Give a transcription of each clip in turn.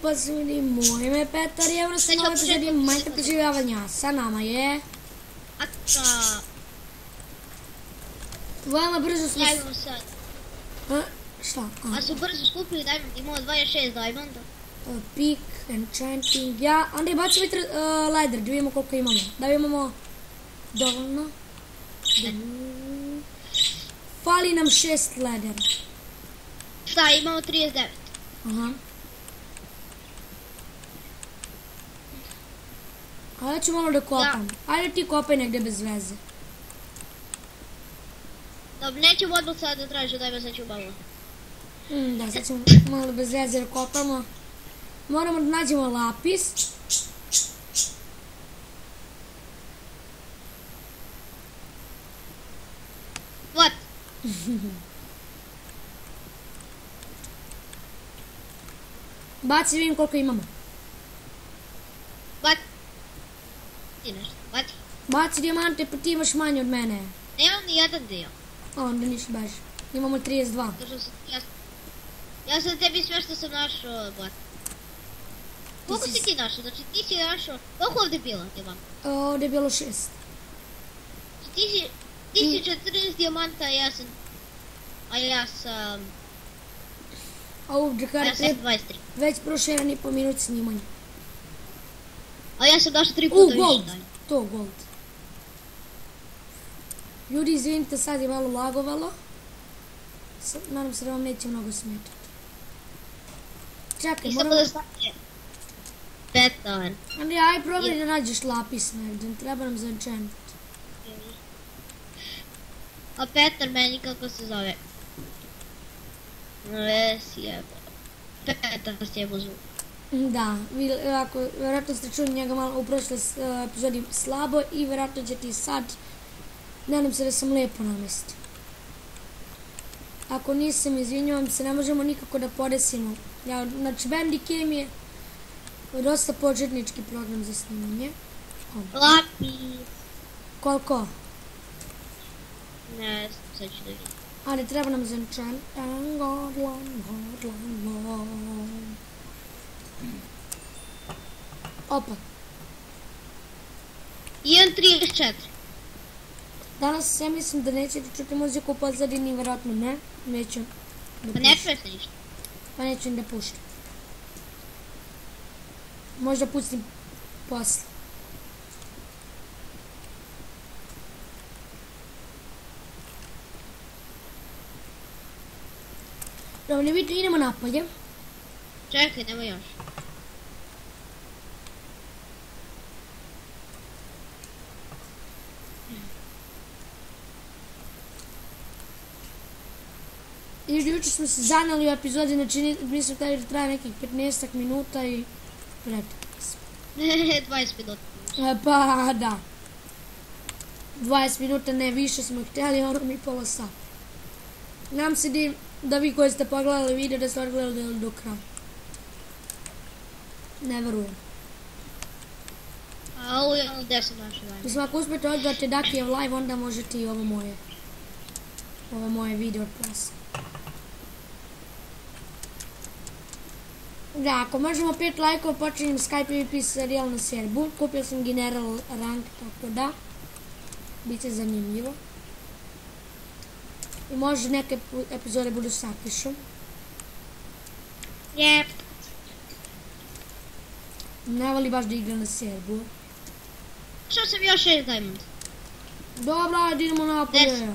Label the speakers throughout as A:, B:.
A: pasvini, moje ime je Petar i evo nas u novoj epizodi Minecraft preživljavanja. Sa nama je... Veoma brzo smo...
B: Dajmo sad.
A: Šta?
B: A su brzo skupili diamond, imamo 26 diamonda.
A: Peak, enchanting, ja... Andrej, baci ladder, da vidimo koliko imamo. Da imamo... Dovoljno. Fali nam 6 ladera.
B: Šta, imamo 39.
A: Aha. A ja ću malo da kopam. Ajde ti kopaj negdje bez veze.
B: Dobro, neću vodu sad da traži, daj me sad ću malo.
A: Da, sad ćemo malo bez veze da kopamo. Moramo da nađemo lapis.
B: What?
A: Baci, vidim koliko imamo.
B: What? Ti nešto, what?
A: Baci dijamante, pa ti imaš manje od mene.
B: Nemam ni jedan dio.
A: Onda niš baš. Imamo 32.
B: Ja sam tebi sve što sam našao, what? Koliko si ti našao? Znači ti si našao, koliko ovdje bilo dijamanta?
A: Ovdje je bilo 6.
B: Ti si 14 dijamanta, a ja sam...
A: Ovo, Džakar,
B: Ja sam 23.
A: već prošao 1,5 minut snimanja.
B: A ja sam našao 3 puta više
A: gold!
B: diamond.
A: To, gold. Ljudi, izvinite, sad je malo lagovalo. Nadam se da vam neće mnogo smetati. Čekaj,
B: I
A: moramo...
B: samo da stavite Petar.
A: Andrija, aj probaj da nađeš lapis negdje, treba nam za enchant.
B: A Petar meni kako se zove? Petar sjebo zvuk.
A: Da, vjerojatno ste čuli njega malo u prošloj epizodi slabo i vjerojatno ćete i sad. Nadam se da sam lijepo namestio. Ako nisam, izvinjavam se, ne možemo nikako da podesimo. Znači, Bandicam je dosta početnički program za snimanje.
B: Lapis.
A: Koliko?
B: Ne, sad ću da vidim.
A: Ali treba nam za enchant. Opa.
B: 1.34.
A: Danas ja mislim da nećete čuti muziku u pozadini, vjerojatno ne. Neću da
B: Pa ne
A: puštam.
B: čuje se ništa.
A: Pa neću da puštam. Možda pustim posle. Dobro, ne vidite, idemo napolje.
B: Čekaj, nemoj još.
A: Jučer smo se zanali u epizodi, znači mislim da traje nekih 15 minuta i pretekli smo.
B: 20 minuta.
A: Pa da. 20 minuta, ne više smo htjeli, ono mi pola sata. Nam se da vi koji ste pogledali video da ste odgledali do kraja. Ne verujem.
B: A ovo je ono gdje sam našao diamond.
A: Mislim, ako uspete odgledati Dakijev live, onda možete i ovo moje video odplasiti. Da, ako možemo 5 lajkova, počinjem Skype PvP serijal na serbu. Kupio sam general rank, tako da bit će zanimljivo. I možda neke epizode budu s Akišom.
B: Jep.
A: Ne voli baš da igra na serbu.
B: Što sam još 6 diamond?
A: Dobro, ajde idemo napolje.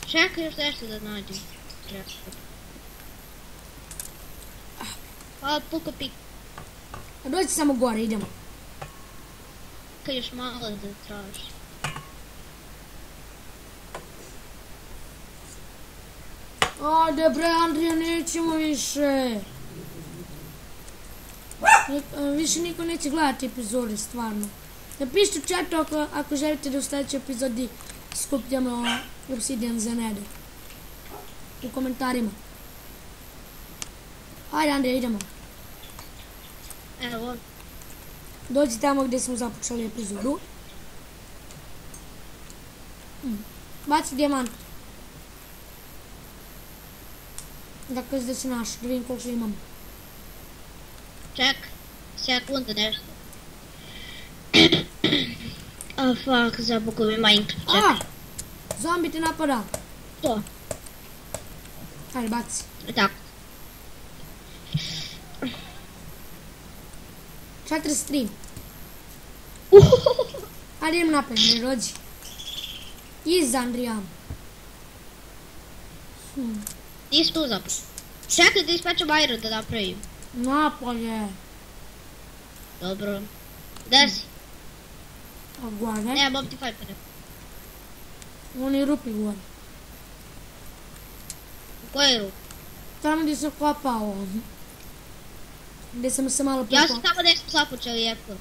B: Čekaj još nešto da nađem. Pa puka pik.
A: A dođi samo gore, idemo.
B: Kad još malo da traži.
A: Ajde bre, Andrija, nećemo više. Više niko neće gledati epizode, stvarno. Napišite u chatu ako želite da u sljedećoj epizodi skupljamo obsidian za nether. U komentarima. Ajde, Andrija, idemo.
B: Evo.
A: Dođi tamo gdje smo započeli epizodu. Baci dijamant. Dakle, da se naš, da vidim koliko imamo.
B: Ček, sekundu nešto. Oh fuck, zabuku mi Minecraft, čekaj.
A: Zombi te napada.
B: To,
A: Ajde, baci.
B: tako.
A: 43. Ajde, idem napred, ne rođi. Iza Andrijama.
B: Nisi tu zapravo. Čekaj da ispečem iron da napravim.
A: Napolje.
B: Dobro. Gde si?
A: A gore.
B: Ne, bom ti fajpere.
A: Oni rupi gore.
B: U kojoj ruku?
A: Tamo gdje sam kopao. Gdje sam se malo
B: Ja
A: preko.
B: sam tamo gde smo započeli, jefko.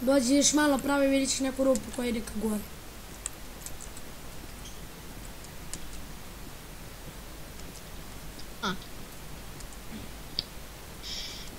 A: Dođi još malo pravi, vidit ćeš neku rupu koja ide ka gore.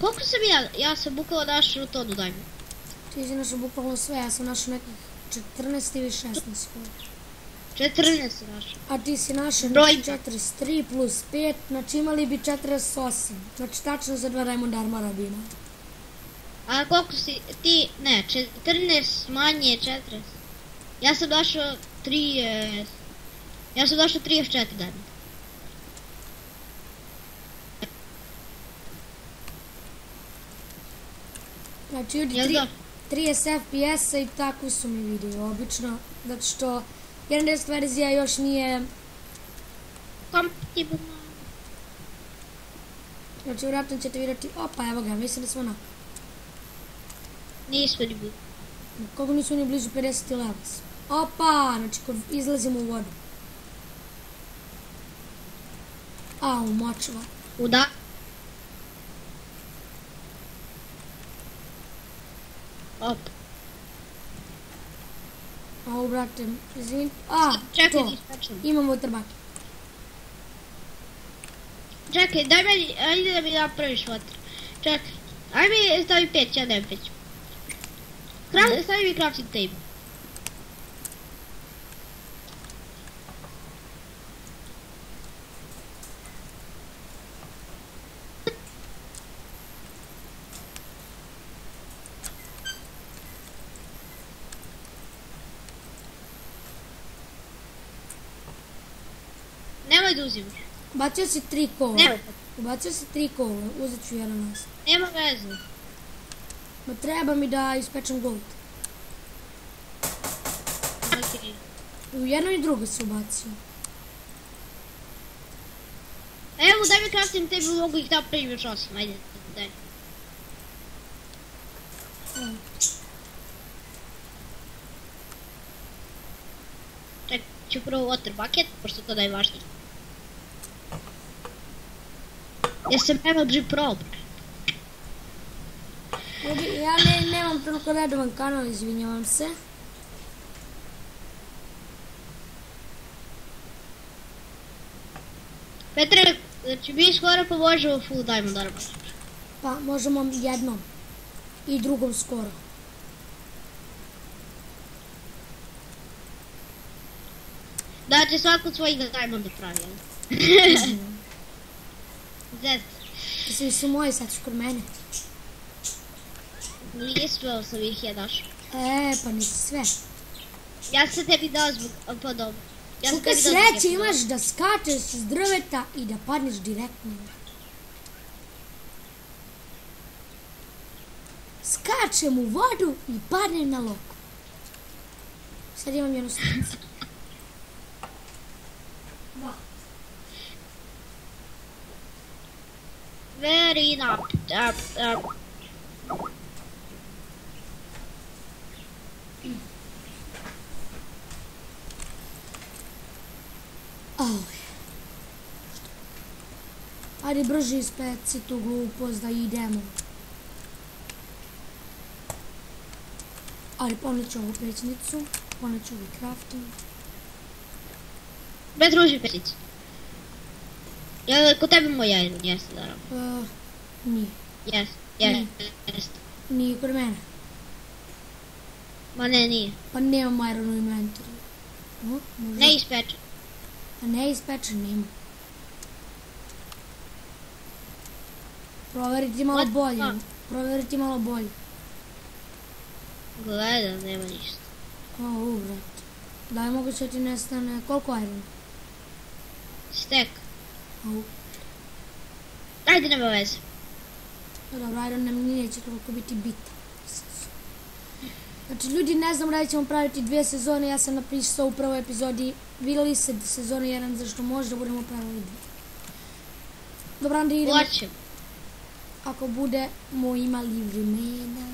B: Koliko sam ja sam bukala našao to, daj mi.
A: Ti si našao bukvalno sve, ja sam našao nekih 14 ili 16 skoro.
B: 14 si našao.
A: A ti si našao
B: Brojka.
A: 43 plus 5, znači imali bi 48. Znači tačno za 2 Diamond Armora bi imali.
B: A koliko si ti, ne, 14 manje 40. Ja sam došao 30. Ja sam došao 34 dana.
A: Znači ljudi
B: Jel da?
A: 30 FPS-a i tako su mi video obično. Zato što 1.10 verzija još nije.
B: Kompatibilno.
A: Znači vjerojatno ćete vidjeti. Opa, evo ga, mislim da smo na.
B: Nismo ni bili.
A: Koliko nisu ni blizu 50 levels. Opa, znači kad izlazimo u vodu. Au, močva.
B: Uda. Op.
A: Au, brate, izvin. A,
B: Čekaj
A: to.
B: da ispečem.
A: Imamo trbake.
B: Čekaj, daj meni, ajde da mi napraviš vatru. Čekaj, aj mi stavi peć, ja nemam peć. Stavi mi crafting table. Nemoj da uzimaš.
A: Bacio si 3 kola.
B: Nemoj.
A: Bacio si 3 kola, uzet ću jedan nas.
B: Nema veze.
A: Ma treba mi da ispečem gold.
B: Okej.
A: U jedno i drugo se ubacio.
B: Evo, daj mi crafting table, mogu ih napravim još 8, ajde, daj. Čekaj, ću prvo water bucket, pošto to najvažnije. Jesam MLG Pro, bre.
A: Ljudi, ja nemam toliko redovan kanal, izvinjavam se.
B: Petre, znači mi skoro pa možemo full diamond armor.
A: Pa možemo jednom. I drugom skoro.
B: Da će svako od svojih diamond da pravi, jel? Zet.
A: Svi su moji, sad su kod mene.
B: Nije sve sam ih je našao.
A: Pa nisi sve.
B: Ja sam tebi dao zbog, pa dobro. Ja sam
A: Koliko
B: tebi dao zbog
A: sreće
B: jeftino.
A: imaš da skačeš s drveta i da padneš direktno. Skačem u vodu i padnem na loku. Sad imam jednu stanicu.
B: Very up.
A: Ajde brže ispeci tu glupost da idemo. Ajde poneću ovu pećnicu, poneću ovu crafting.
B: Bez ruži peticu. Jel kod tebe moj iron, jeste naravno.
A: Nije.
B: Jeste.
A: Nije kod mene.
B: Ma ne, nije.
A: Pa nemam iron u inventory.
B: Ne ispečen.
A: A ne ispečen nema. Proveriti malo bolje. Provjeriti malo bolje.
B: Gledam, nema ništa.
A: Brat. Da je moguće ti nestane, koliko iron?
B: Stek.
A: Au.
B: Ajde, nema veze.
A: Dobro, iron nam neće toliko biti bitan. Znači, ljudi, ne znam, radit ćemo praviti 2 sezone, ja sam napisao u prvoj epizodi, vidjeli se sezone 1, zašto može da budemo pravili 2. Dobro, onda idemo.
B: Hoćem.
A: Ako budemo imali vremena.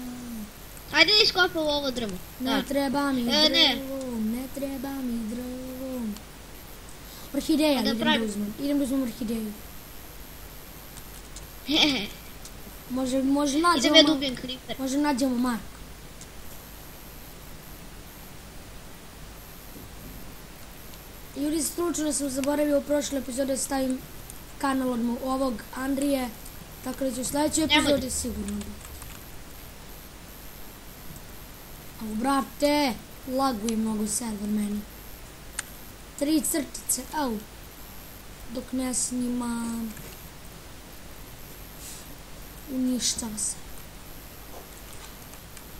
B: Ajde da iskopamo ovo drvo.
A: Ne treba mi drvo,
B: ne.
A: ne treba mi drvo. Orhideja,
B: Da
A: idem
B: pravim.
A: da uzmem. Idem da uzmem orhideju. Može
B: Idem
A: nađemo,
B: ja dubijem creeper.
A: može nađemo Mark. Ljudi, slučajno sam zaboravio u prošle epizode stavim kanal od ovog Andrije, tako da će u sljedećoj epizodi sigurno biti. Au, brate, laguje mnogo server meni. 3 crtice, au. Dok ne snimam. Uništava se.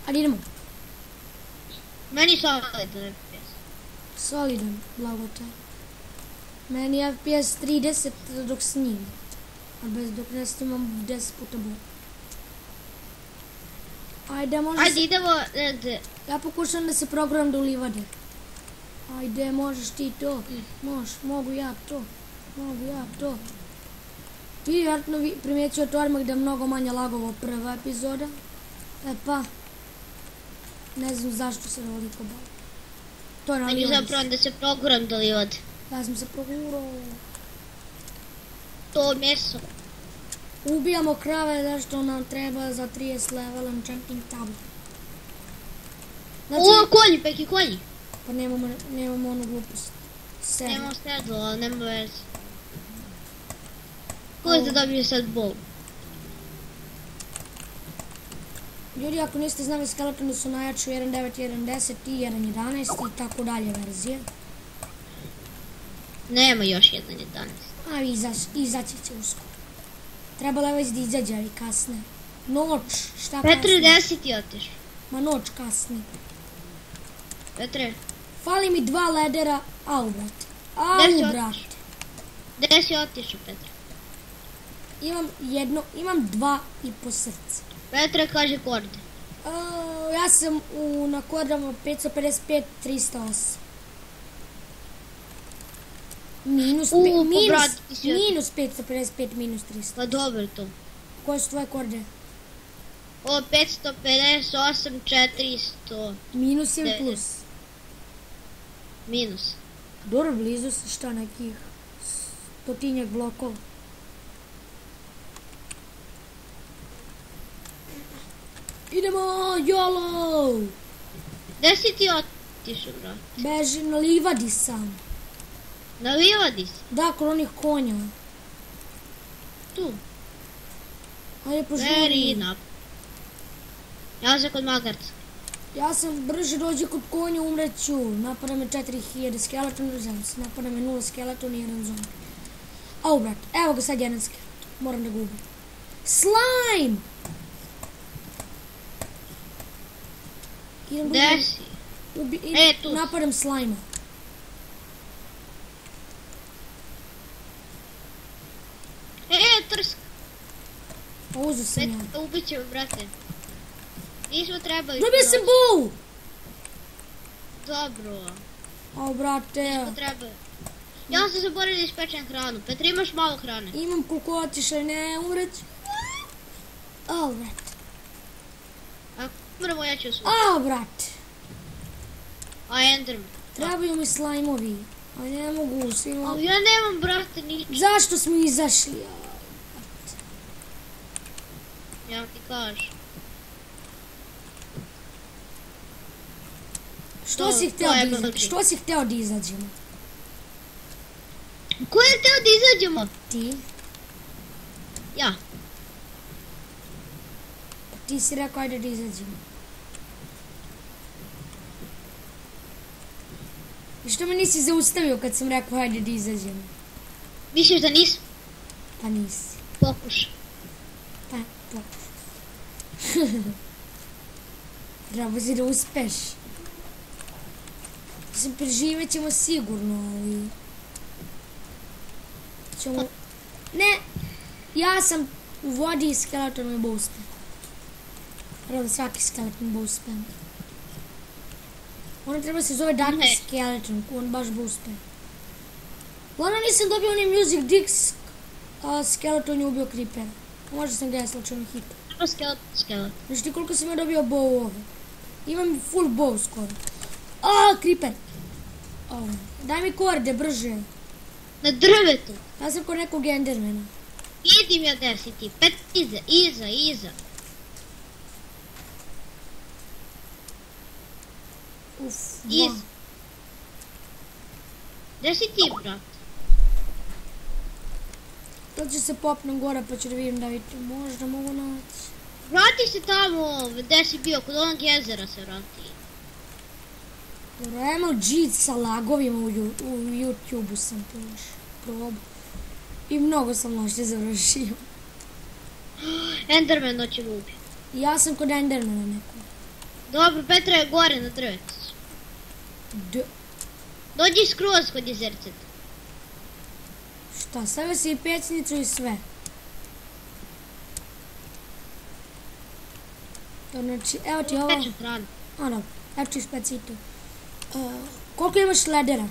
A: Ajde idemo.
B: Meni solidan FPS.
A: Solidan, blago te. Meni je FPS 30 dok snimam. A bez dok ne snimam 10 puta bolje. Ajde, može
B: Ajde,
A: se...
B: idemo negde.
A: Ja pokušam da se program do livade. Ajde, možeš ti to. Možeš, mogu ja to. Mogu ja to. Ti vjerojatno primijetio to odmah da je mnogo manje lagovo prva epizoda. E pa, ne znam zašto se ovoliko bavim. To je na
B: Meni
A: livadi.
B: zapravo da se program do livade.
A: Ja sam se progurao.
B: To meso.
A: Ubijamo krave, zašto nam treba za 30 level enchanting table. Znači,
B: O, konji, peki konji.
A: pa nemamo onu glupost.
B: Nemamo sedlo, ali nema veze. Ko je da dobije sad bol?
A: Ljudi, ako niste znali, Skeletoni su najjači u 1.9, 1.10 i 1.11 i tako dalje verzije.
B: Nema još jedan 11.
A: A izaći će uskoro. Trebalo je već da izađe, ali kasne. Noć, šta
B: Petre,
A: kasne?
B: gde si ti otiš?
A: Ma noć kasni.
B: Petre,
A: Fali mi 2 ledera, au brate.
B: Gde si
A: Au
B: otišao?
A: brate.
B: gde si otišao, Petre?
A: Imam 2,5 srca.
B: Petre, kaže korde.
A: Ja sam na kodama 555, 308. Minus
B: brate, ti si
A: minus 555, minus 300.
B: Pa dobro to.
A: Koje su tvoje korde?
B: O, 558, 400.
A: Minus ili
B: Ne.
A: plus?
B: Minus.
A: Dobro, blizu se šta nekih 100-tinjak blokova. Idemo, YOLO!
B: Gde si ti otišao, bro?
A: Bežim na livadi sam.
B: Na livadi si?
A: Da, kod onih konja.
B: Tu.
A: Ajde,
B: Very
A: požuri.
B: enough. Ja sam kod magarca.
A: Ja sam brže dođe kod konja, umreću. Napada me 4000 skeleton, uzem se. Napada me 0 skeleton i 1 zombi. Au, brat, evo ga sad jedan skeleton. Moram da ga ubim. Slime! Idem da
B: Gde si? Tu.
A: napadam slajma.
B: Trsk.
A: Pa uzu sam ja.
B: Ubit ćemo, brate. Nismo trebali.
A: Dobio sam bow!
B: Dobro.
A: Au, brate,
B: Nismo trebali. Ja sam zaboravio da ispečem hranu. Petra, imaš malo hrane?
A: imam koliko otišao, ne umreću. Au, brate.
B: Ako umremo, ja ću svoj.
A: Au, brate.
B: A Enderman.
A: Trebaju mi slajmovi. A ne mogu, svi
B: A
A: mogu.
B: ja nemam, brate, ničeg.
A: Zašto smo izašli?
B: Ja ti kažem.
A: Što si hteo
B: to je
A: da izađemo?
B: bilo
A: Što si hteo da izađemo?
B: Ko je teo da izađemo?
A: Ti?
B: Ja.
A: Ti si rekao ajde da izađemo. I što me nisi zaustavio kad sam rekao ajde da izađemo?
B: Misliš da nisam?
A: Pa nisi.
B: Pokušaj.
A: Pa pokušaj. Treba si da uspeš. Mislim, preživet ćemo sigurno, ali... Ćemo... Ne! Ja sam u vodi i skeleton mi bo uspeo. Prvo svaki skeleton bo uspeo. Ono treba se zove Dark Skeleton, on baš bo uspeo. Ono nisam dobio onaj Music Disc, a skeleton je ubio Creepera. Možda sam ga slučajno hitao.
B: Skeleton.
A: Znaš ti koliko sam ja dobio bow ove? Imam full bow skoro. Aaa, Creeper! Daj mi korde, brže.
B: Na drvetu.
A: Ja sam ko nekog Endermana.
B: Vidim ja gdje si ti. Pet iza.
A: Uf,
B: Iza. Gdje si ti, brat?
A: To će se popnem gore pa ću da vidim da vidim. Možda mogu naći.
B: Vrati se tamo gdje si bio, kod onog jezera se vrati.
A: Dobro, MLG sa lagovima u YouTube-u sam probao. I mnogo sam loše završio.
B: Enderman noće me ubije.
A: Ja sam kod Endermana neko.
B: Dobro, Petra je gore na drvetu. Dođi skroz kod jezerceta.
A: Šta, stavio si i pecnicu i sve. To znači, evo ti ovo.
B: Pečem hranu.
A: Ono, evo ti specito. Koliko imaš ledera?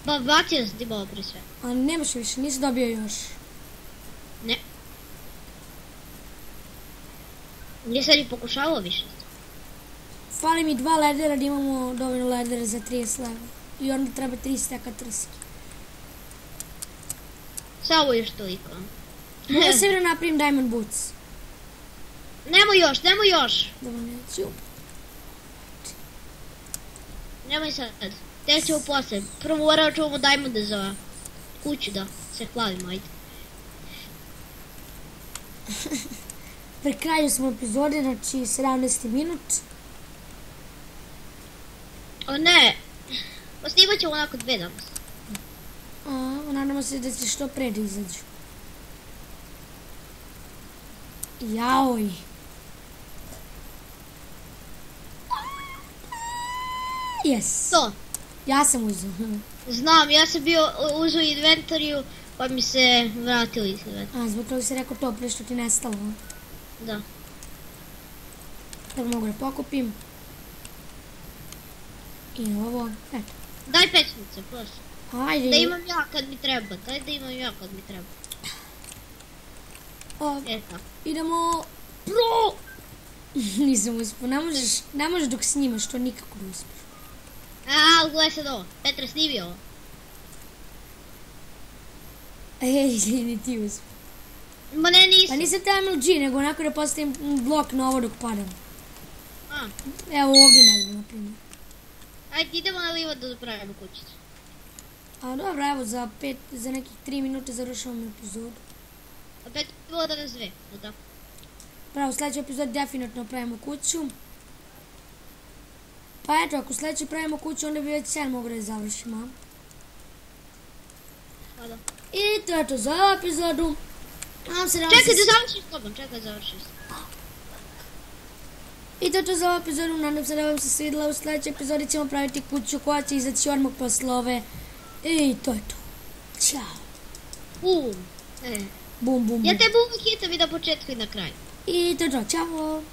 B: Pa bacio sam ti malo prije sve.
A: A nemaš više, nisi dobio još.
B: Ne. Nisam ni pokušavao više.
A: Fali mi 2 ledera da imamo dovoljno ledera za 30 leva. I onda treba 3 steka trske.
B: Samo još toliko.
A: Mogu se da napravim diamond boots.
B: Nemoj još.
A: Dobro, neću.
B: Nemoj sad. Te ćemo poslije. Prvo moramo čuvamo diamonde za kuću da se hvalimo, ajde.
A: Pre kraju smo epizode, znači 17. minut.
B: O ne. Pa snimat ćemo onako 2 danas.
A: Nadamo se da će što pre da izađu. Jaoj. Yes.
B: To.
A: Ja sam uzeo.
B: Znam, ja sam bio uzeo inventariju pa mi se vratilo iz inventariju.
A: Zbog toga si rekao to pre što ti nestalo.
B: Da.
A: Dobro, mogu da pokupim. I ovo, eto.
B: Daj pečnice, prosim.
A: Ajde.
B: Da imam ja kad mi treba. Eto.
A: Idemo. Pro! Nisam uspio. Ne možeš dok snimaš, to nikako ne uspiješ.
B: Gledaj sad ovo. Petra, snimi ovo.
A: Ni ti uspio.
B: Ma ne, nisam.
A: Pa nisam te MLG, nego onako da postavim blok na ovo dok padam. Evo ovdje negdje, na primjer.
B: Ajde, idemo na livadu da pravimo kućicu.
A: Dobro, evo, za nekih 3 minute završavamo epizodu.
B: Opet bilo da nas dve, da tako?
A: Pravo, u sljedećoj epizodi definitivno pravimo kuću. Pa eto, ako u sljedećoj pravimo kuću, onda bi već sen mogu da je završimo.
B: Hvala.
A: I to je to za epizodu.
B: Čekaj da završiš s tobom,
A: I to je to za ovu epizodu, nadam se da vam se svidjela. U sljedećoj epizodi ćemo praviti kuću koja će izaći odmah posle ove. I to je to. Ćao.
B: Bum.
A: Bum, bum, bum.
B: Ja te bum hitam i na početku i na kraju.
A: I to je to, čao.